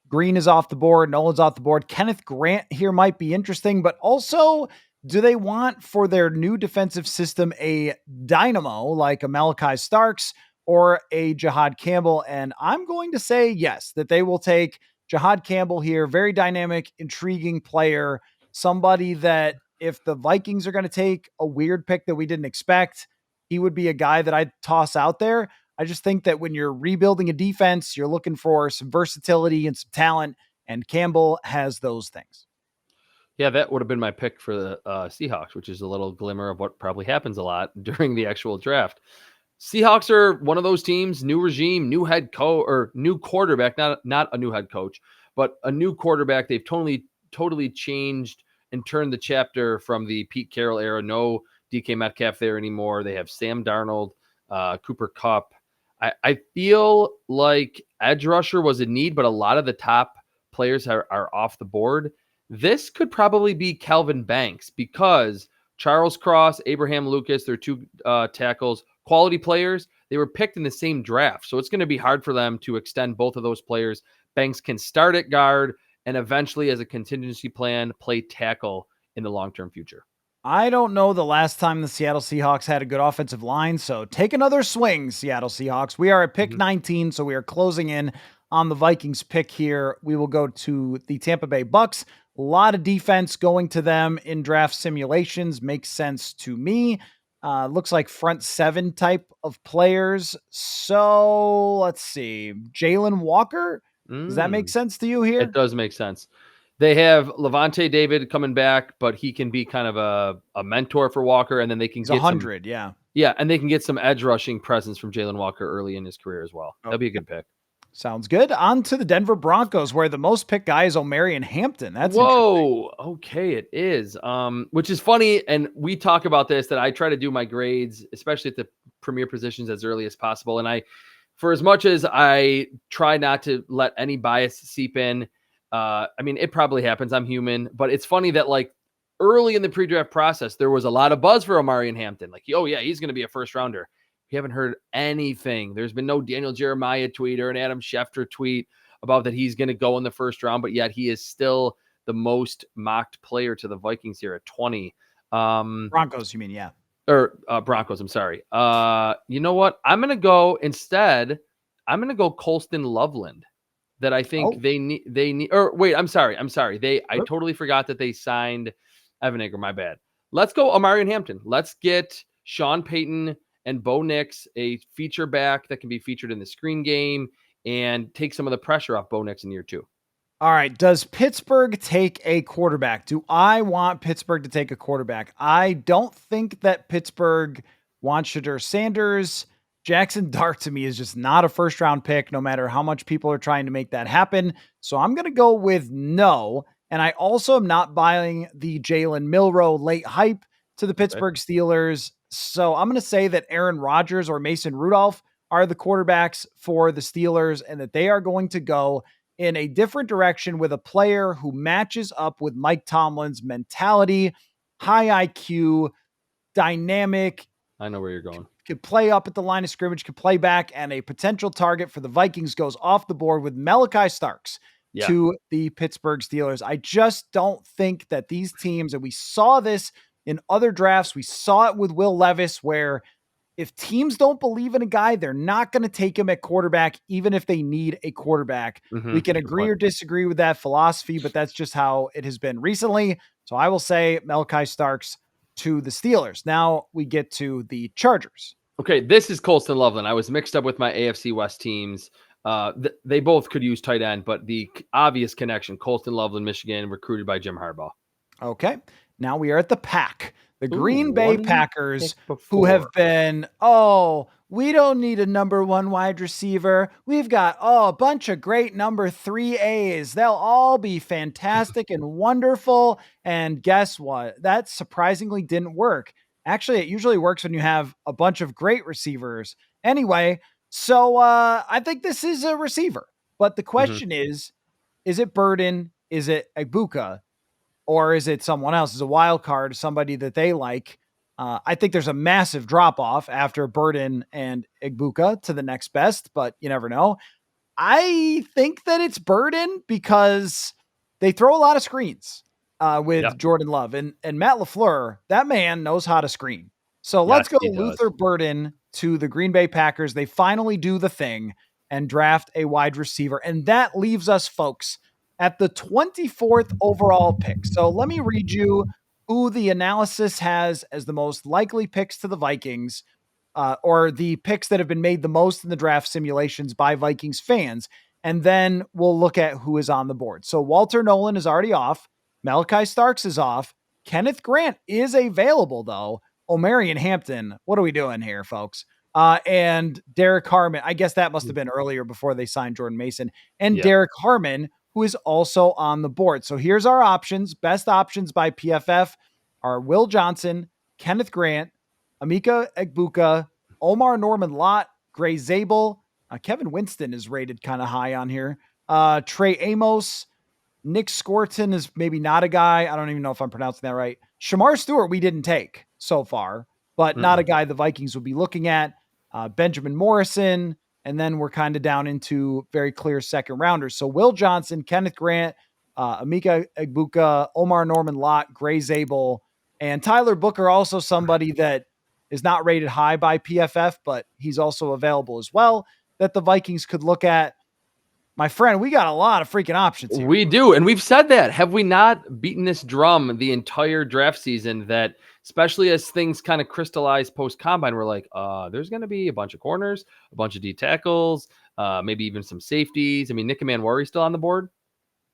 Green is off the board. Nolan's off the board. Kenneth Grant here might be interesting, but also, do they want for their new defensive system a dynamo like a Malachi Starks or a Jihad Campbell? And I'm going to say yes, that they will take Jihad Campbell here. Very dynamic, intriguing player. Somebody that if the Vikings are going to take a weird pick that we didn't expect, he would be a guy that I'd toss out there. I just think that when you're rebuilding a defense, you're looking for some versatility and some talent, and Campbell has those things. Yeah, that would have been my pick for the Seahawks, which is a little glimmer of what probably happens a lot during the actual draft. Seahawks are one of those teams, new regime, new head coach, or new quarterback, not a new head coach, but a new quarterback. They've totally changed and turned the chapter from the Pete Carroll era. No DK Metcalf there anymore. They have Sam Darnold, Cooper Kupp. I feel like edge rusher was a need, but a lot of the top players are off the board. This could probably be Calvin Banks because Charles Cross, Abraham Lucas, they're two tackles, quality players. They were picked in the same draft. So it's going to be hard for them to extend both of those players. Banks can start at guard and eventually, as a contingency plan, play tackle in the long-term future. I don't know the last time the Seattle Seahawks had a good offensive line, so take another swing, Seattle Seahawks. We are at pick 19, so we are closing in on the Vikings pick here. We will go to the Tampa Bay Bucks. A lot of defense going to them in draft simulations. Makes sense to me. Looks like front seven type of players. So let's see. Jalen Walker. Does that make sense to you here? It does make sense. They have Levante David coming back, but he can be kind of a mentor for Walker, and then they can He's get 100, yeah. Yeah, and they can get some edge rushing presence from Jalen Walker early in his career as well. That'd be a good pick. Sounds good. On to the Denver Broncos, where the most picked guy is Omarion Hampton. That's Whoa. Okay, it is. Which is funny, and we talk about this, that I try to do my grades, especially at the premier positions, as early as possible. And for as much as I try not to let any bias seep in, I mean, it probably happens. I'm human, but it's funny that like early in the pre-draft process, there was a lot of buzz for Omarion Hampton. Like, oh yeah, he's going to be a first rounder. We haven't heard anything. There's been no Daniel Jeremiah tweet or an Adam Schefter tweet about that he's going to go in the first round, but yet he is still the most mocked player to the Vikings here at 20. Broncos, you mean? Yeah. Or Broncos, I'm sorry. You know what? I'm going to go instead. I'm going to go Colston Loveland. That I think they need. Or wait, I'm sorry. I totally forgot that they signed Evan Ingram. My bad. Let's go Omarion Hampton. Let's get Sean Payton and Bo Nix a feature back that can be featured in the screen game and take some of the pressure off Bo Nix in year 2. All right. Does Pittsburgh take a quarterback? Do I want Pittsburgh to take a quarterback? I don't think that Pittsburgh wants Shedeur Sanders. Jackson Dart to me is just not a first round pick, no matter how much people are trying to make that happen. So I'm going to go with no. And I also am not buying the Jalen Milroe late hype to the Pittsburgh Steelers. So I'm going to say that Aaron Rodgers or Mason Rudolph are the quarterbacks for the Steelers and that they are going to go in a different direction with a player who matches up with Mike Tomlin's mentality, high IQ, dynamic. I know where you're going. Could play up at the line of scrimmage, could play back, and a potential target for the Vikings goes off the board with Malachi Starks to the Pittsburgh Steelers. I just don't think that these teams, and we saw this in other drafts, we saw it with Will Levis, where if teams don't believe in a guy, they're not going to take him at quarterback, even if they need a quarterback. We can agree or disagree with that philosophy, but that's just how it has been recently. So I will say Malachi Starks to the Steelers. Now we get to the Chargers. Okay, this is Colston Loveland. I was mixed up with my AFC West teams. They both could use tight end, but the obvious connection, Colston Loveland, Michigan, recruited by Jim Harbaugh. Okay, now we are at the Pack. The Green Bay Packers, who have been, we don't need a number 1 wide receiver. We've got, a bunch of great number 3As. They'll all be fantastic and wonderful. And guess what? That surprisingly didn't work. Actually, it usually works when you have a bunch of great receivers. Anyway, so I think this is a receiver. But the question is it Burden? Is it Egbuka? Or is it someone else? Is a wild card, somebody that they like? I think there's a massive drop off after Burden and Egbuka to the next best, but you never know. I think that it's Burden because they throw a lot of screens with Jordan Love and Matt LaFleur. That man knows how to screen. So let's go Luther Burden to the Green Bay Packers. They finally do the thing and draft a wide receiver. And that leaves us, folks, at the 24th overall pick. So let me read you who the analysis has as the most likely picks to the Vikings, or the picks that have been made the most in the draft simulations by Vikings fans. And then we'll look at who is on the board. So Walter Nolan is already off. Malachi Starks is off. Kenneth Grant is available, though. Omarion Hampton, what are we doing here, folks? And Derek Harmon, I guess that must have been earlier before they signed Jordan Mason. And Derek Harmon, who is also on the board. So here's our options. Best options by PFF are Will Johnson, Kenneth Grant, Emeka Egbuka, Omar Norman Lott, Gray Zabel. Kevin Winston is rated kind of high on here. Trey Amos, Nick Scorton is maybe not a guy. I don't even know if I'm pronouncing that right. Shamar Stewart, we didn't take so far, but not a guy the Vikings will be looking at. Benjamin Morrison, and then we're kind of down into very clear second rounders. So Will Johnson, Kenneth Grant, Emeka Egbuka, Omar Norman Lott, Gray Zabel, and Tyler Booker, also somebody that is not rated high by PFF, but he's also available as well that the Vikings could look at. My friend, we got a lot of freaking options here. We do. And we've said that. Have we not beaten this drum the entire draft season that, especially as things kind of crystallize post combine, we're like, there's going to be a bunch of corners, a bunch of D tackles, maybe even some safeties. I mean, Nick Manwari still on the board.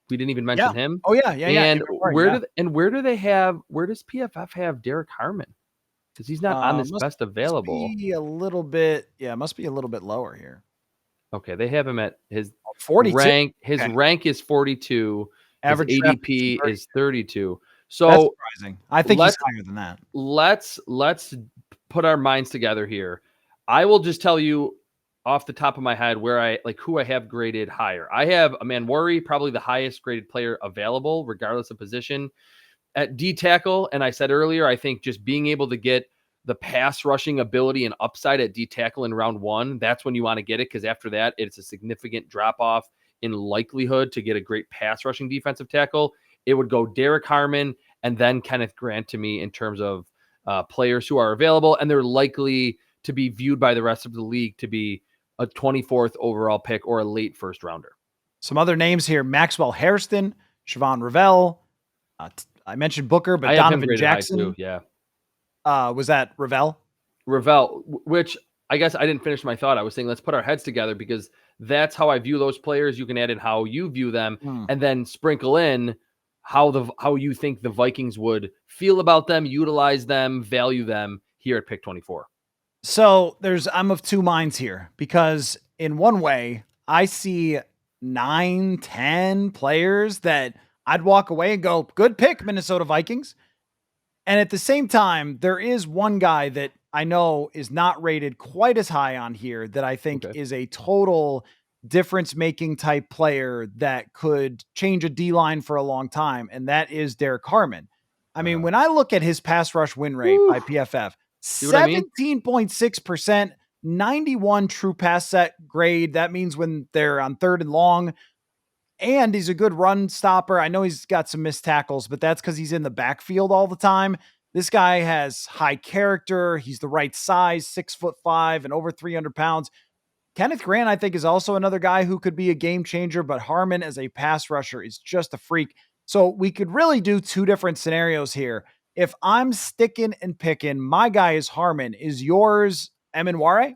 We didn't even mention him. Oh yeah. And where does PFF have Derek Harmon? Because he's not on this best available. Must be a little bit lower here. Okay, they have him at his 42 rank. His rank is 42. Average his ADP is 32. So that's surprising. I think he's higher than that. Let's put our minds together here. I will just tell you off the top of my head who I have graded higher. I have a Manwari, probably the highest graded player available, regardless of position, at D tackle. And I said earlier, I think just being able to get the pass rushing ability and upside at D tackle in round 1, that's when you want to get it, because after that, it's a significant drop off in likelihood to get a great pass rushing defensive tackle. It would go Derek Harmon and then Kenneth Grant to me in terms of players who are available, and they're likely to be viewed by the rest of the league to be a 24th overall pick or a late first rounder. Some other names here: Maxwell Hairston, Siobhan Ravel. I mentioned Booker, but Donovan Jackson. Yeah. Was that Ravel? Ravel, which I guess I didn't finish my thought. I was saying let's put our heads together, because that's how I view those players. You can add in how you view them, and then sprinkle in how you think the Vikings would feel about them, utilize them, value them here at pick 24. So I'm of two minds here, because in one way I see 9, 10 players that I'd walk away and go, good pick, Minnesota Vikings. And at the same time, there is one guy that I know is not rated quite as high on here that I think is a total difference-making type player that could change a D-line for a long time, and that is Derek Harmon. I mean, when I look at his pass rush win rate by PFF, 17.6%, 91 true pass set grade. That means when they're on third and long, and he's a good run stopper. I know he's got some missed tackles, but that's because he's in the backfield all the time. This guy has high character. He's the right size, 6'5" and over 300 pounds. Kenneth Grant, I think, is also another guy who could be a game changer, but Harmon as a pass rusher is just a freak. So we could really do two different scenarios here. If I'm sticking and picking, my guy is Harmon. Is yours Emenware?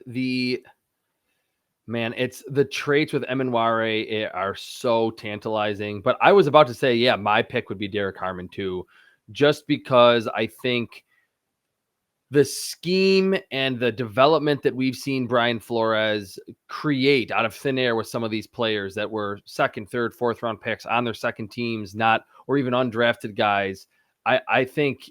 It's the traits with Emenware are so tantalizing. But I was about to say, yeah, my pick would be Derek Harmon too, just because I think the scheme and the development that we've seen Brian Flores create out of thin air with some of these players that were second, third, fourth round picks on their second teams, or even undrafted guys. I think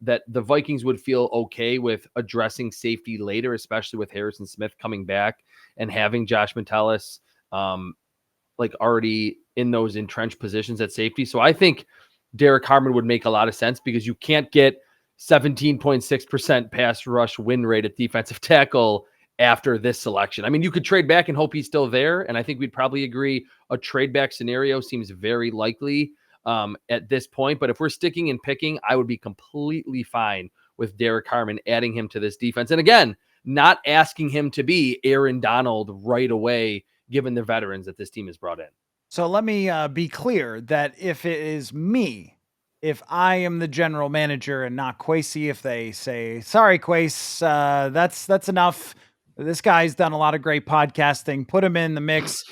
that the Vikings would feel okay with addressing safety later, especially with Harrison Smith coming back and having Josh Metellus already in those entrenched positions at safety. So I think Derek Harmon would make a lot of sense, because you can't get 17.6% pass rush win rate at defensive tackle after this selection. I mean, you could trade back and hope he's still there, and I think we'd probably agree a trade back scenario seems very likely at this point. But if we're sticking and picking, I would be completely fine with Derek Harmon, adding him to this defense. And again, not asking him to be Aaron Donald right away, given the veterans that this team has brought in. So let me be clear that if it is me, if I am the general manager and not Kwesi, if they say, sorry, Kwesi, that's enough. This guy's done a lot of great podcasting. Put him in the mix.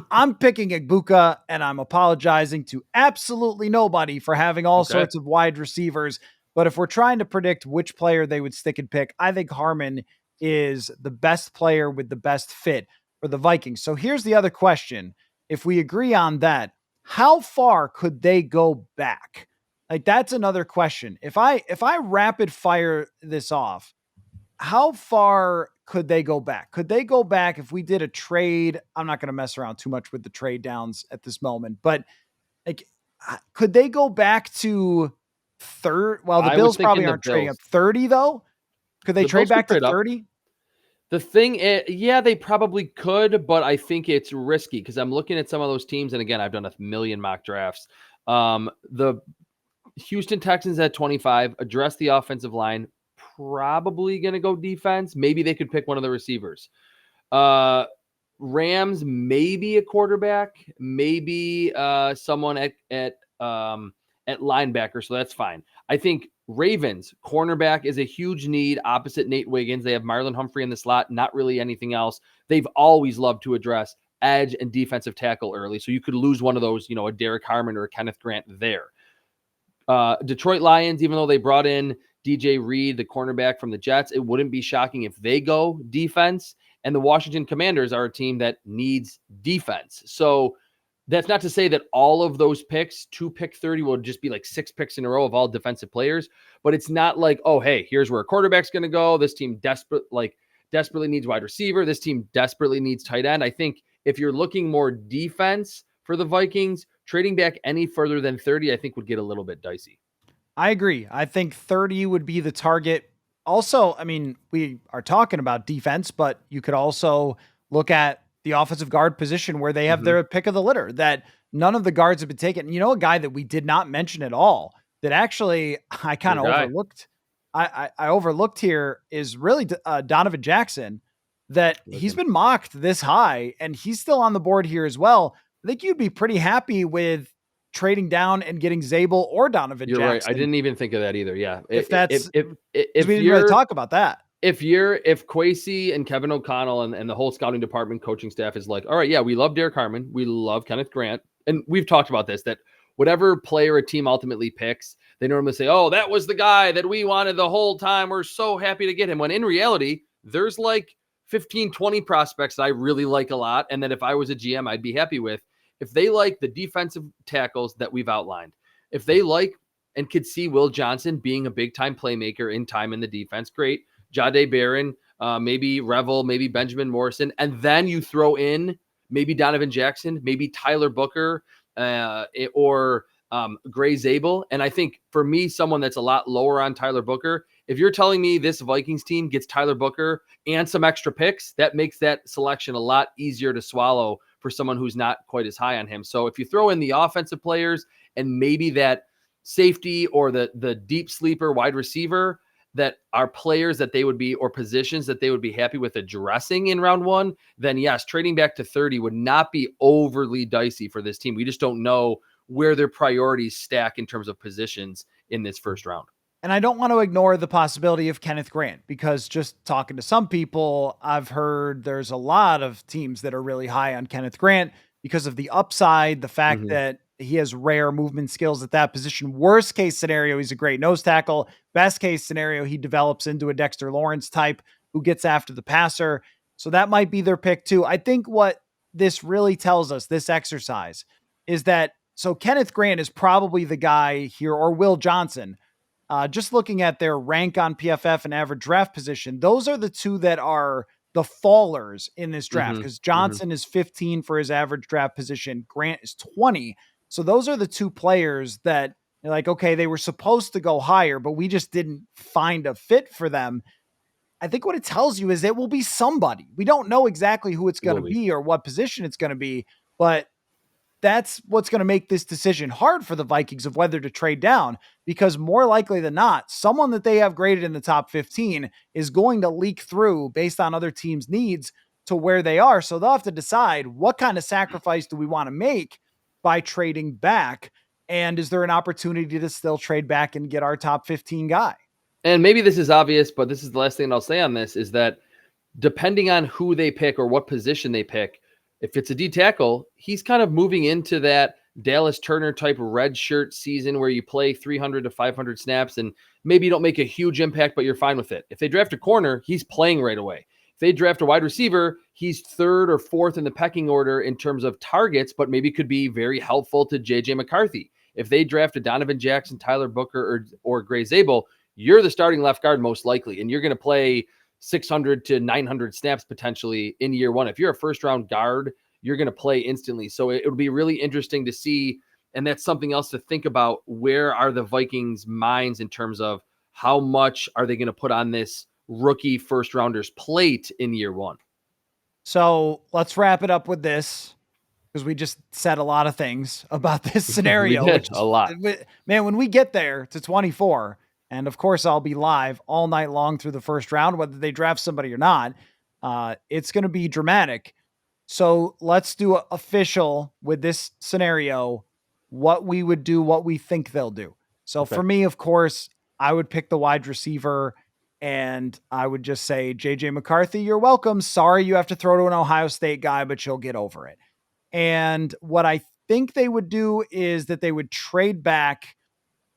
I'm picking Egbuka, and I'm apologizing to absolutely nobody for having all sorts of wide receivers. But if we're trying to predict which player they would stick and pick, I think Harmon is the best player with the best fit for the Vikings. So here's the other question. If we agree on that, how far could they go back? Like, that's another question. If I rapid fire this off, how far could they go back? Could they go back if we did a trade? I'm not going to mess around too much with the trade downs at this moment, but like, could they go back to third? Well, the I was Bills thinking probably the aren't trading up Bills. 30 though. Could they The trade Bills could back to trade up. 30? The thing is, yeah, they probably could, but I think it's risky because I'm looking at some of those teams, and again, I've done a million mock drafts. The Houston Texans at 25, address the offensive line, probably going to go defense. Maybe they could pick one of the receivers. Rams, maybe a quarterback, maybe someone at linebacker, so that's fine. I think Ravens, cornerback is a huge need opposite Nate Wiggins. They have Marlon Humphrey in the slot, not really anything else. They've always loved to address edge and defensive tackle early, so you could lose one of those, a Derek Harmon or a Kenneth Grant there. Detroit Lions, even though they brought in DJ Reed, the cornerback from the Jets, it wouldn't be shocking if they go defense. And the Washington Commanders are a team that needs defense. So that's not to say that all of those picks, to pick 30, will just be like 6 picks in a row of all defensive players. But it's not like, oh, hey, here's where a quarterback's going to go. This team desperately needs wide receiver. This team desperately needs tight end. I think if you're looking more defense for the Vikings, trading back any further than 30, I think would get a little bit dicey. I agree. I think 30 would be the target. Also, I mean, we are talking about defense, but you could also look at the offensive guard position where they have their pick of the litter, that none of the guards have been taken. A guy that we did not mention at all that actually I kind of overlooked. I overlooked here is really Donovan Jackson, that he's been mocked this high and he's still on the board here as well. I think you'd be pretty happy with trading down and getting Zabel or Donovan Jackson. You're right. I didn't even think of that either. Yeah. If we didn't you're really talk about that. If Kwesi and Kevin O'Connell and the whole scouting department, coaching staff is like, all right, yeah, we love Derek Harmon. We love Kenneth Grant. And we've talked about this, that whatever player a team ultimately picks, they normally say, oh, that was the guy that we wanted the whole time. We're so happy to get him. When in reality, there's like 15, 20 prospects that I really like a lot. And that if I was a GM, I'd be happy with. If they like the defensive tackles that we've outlined, if they like and could see Will Johnson being a big-time playmaker in time in the defense, great. Jahdae Barron, maybe Revel, maybe Benjamin Morrison, and then you throw in maybe Donovan Jackson, maybe Tyler Booker, or Gray Zabel. And I think for me, someone that's a lot lower on Tyler Booker, if you're telling me this Vikings team gets Tyler Booker and some extra picks, that makes that selection a lot easier to swallow for someone who's not quite as high on him. So if you throw in the offensive players and maybe that safety or the deep sleeper wide receiver that are players that they would be, or positions that they would be happy with addressing in round one, then yes, trading back to 30 would not be overly dicey for this team. We just don't know where their priorities stack in terms of positions in this first round. And I don't want to ignore the possibility of Kenneth Grant, because just talking to some people, I've heard there's a lot of teams that are really high on Kenneth Grant because of the upside, the fact that he has rare movement skills at that position. Worst case scenario, he's a great nose tackle. Best case scenario, he develops into a Dexter Lawrence type who gets after the passer. So that might be their pick too. I think what this really tells us, this exercise, is that so Kenneth Grant is probably the guy here, or Will Johnson. Just looking at their rank on PFF and average draft position, those are the two that are the fallers in this draft, because Johnson is 15 for his average draft position. Grant is 20. So those are the two players that you're like, okay, they were supposed to go higher, but we just didn't find a fit for them. I think what it tells you is it will be somebody. We don't know exactly who it's going to be or what position it's going to be, but that's what's going to make this decision hard for the Vikings of whether to trade down, because more likely than not, someone that they have graded in the top 15 is going to leak through based on other teams' needs to where they are. So they'll have to decide, what kind of sacrifice do we want to make by trading back? And is there an opportunity to still trade back and get our top 15 guy? And maybe this is obvious, but this is the last thing I'll say on this, is that depending on who they pick or what position they pick, if it's a D tackle, he's kind of moving into that Dallas Turner type red shirt season where you play 300 to 500 snaps and maybe you don't make a huge impact, but you're fine with it. If they draft a corner, he's playing right away. If they draft a wide receiver, he's third or fourth in the pecking order in terms of targets, but maybe could be very helpful to JJ McCarthy. If they draft a Donovan Jackson, Tyler Booker, or Gray Zabel, you're the starting left guard most likely, and you're going to play 600 to 900 snaps potentially in year one. If you're a first round guard, you're going to play instantly. So it'll be really interesting to see. And that's something else to think about. Where are the Vikings' minds in terms of how much are they going to put on this rookie first rounders plate in year one? So let's wrap it up with this, because we just said a lot of things about this scenario. We did a lot. Man, when we get there to 24, and of course I'll be live all night long through the first round, whether they draft somebody or not, it's going to be dramatic. So let's do official with this scenario, what we would do, what we think they'll do. So for me, of course, I would pick the wide receiver, and I would just say, JJ McCarthy, you're welcome. Sorry you have to throw to an Ohio State guy, but you'll get over it. And what I think they would do is that they would trade back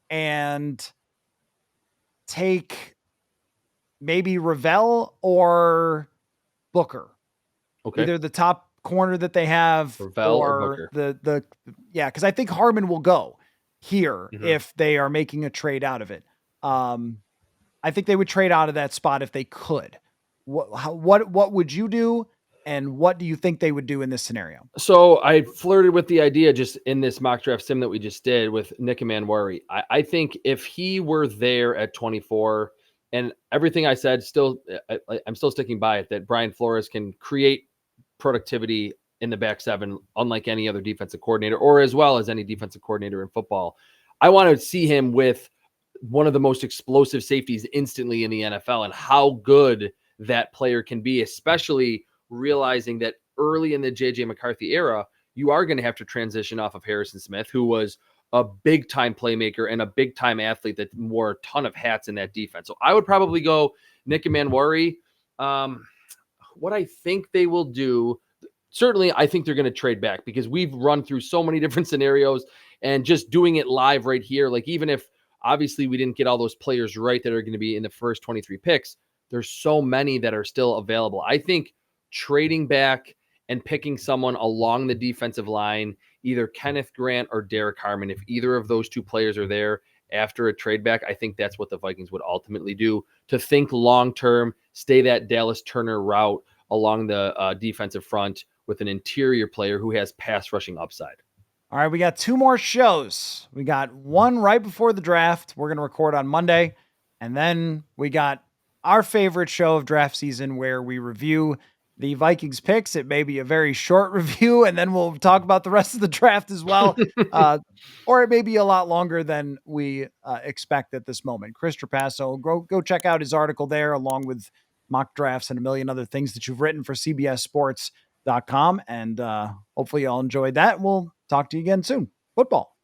and take maybe Ravel or Booker. Okay. Either the top corner that they have, Ravel or Booker. Because I think Harmon will go here if they are making a trade out of it. I think they would trade out of that spot if they could. What would you do? And what do you think they would do in this scenario? So I flirted with the idea just in this mock draft sim that we just did with Nick Manwari. I think if he were there at 24, and everything I said, I'm still sticking by it, that Brian Flores can create productivity in the back seven, unlike any other defensive coordinator, or as well as any defensive coordinator in football. I want to see him with one of the most explosive safeties instantly in the NFL, and how good that player can be, especially realizing that early in the JJ McCarthy era, you are going to have to transition off of Harrison Smith, who was a big time playmaker and a big time athlete that wore a ton of hats in that defense. So I would probably go Nick Manwari. What I think they will do, certainly I think they're going to trade back, because we've run through so many different scenarios, and just doing it live right here. Like, even if obviously we didn't get all those players right that are going to be in the first 23 picks, there's so many that are still available. I think trading back and picking someone along the defensive line, either Kenneth Grant or Derek Harmon, if either of those two players are there after a trade back, I think that's what the Vikings would ultimately do, to think long-term, stay that Dallas Turner route along the defensive front with an interior player who has pass rushing upside. All right, we got 2 more shows. We got one right before the draft. We're going to record on Monday. And then we got our favorite show of draft season, where we review the Vikings picks. It may be a very short review, and then we'll talk about the rest of the draft as well. Or it may be a lot longer than we expect at this moment. Chris Trapasso, go check out his article there, along with mock drafts and a million other things that you've written for CBS Sports.com. And hopefully y'all enjoyed that. We'll talk to you again soon. Football.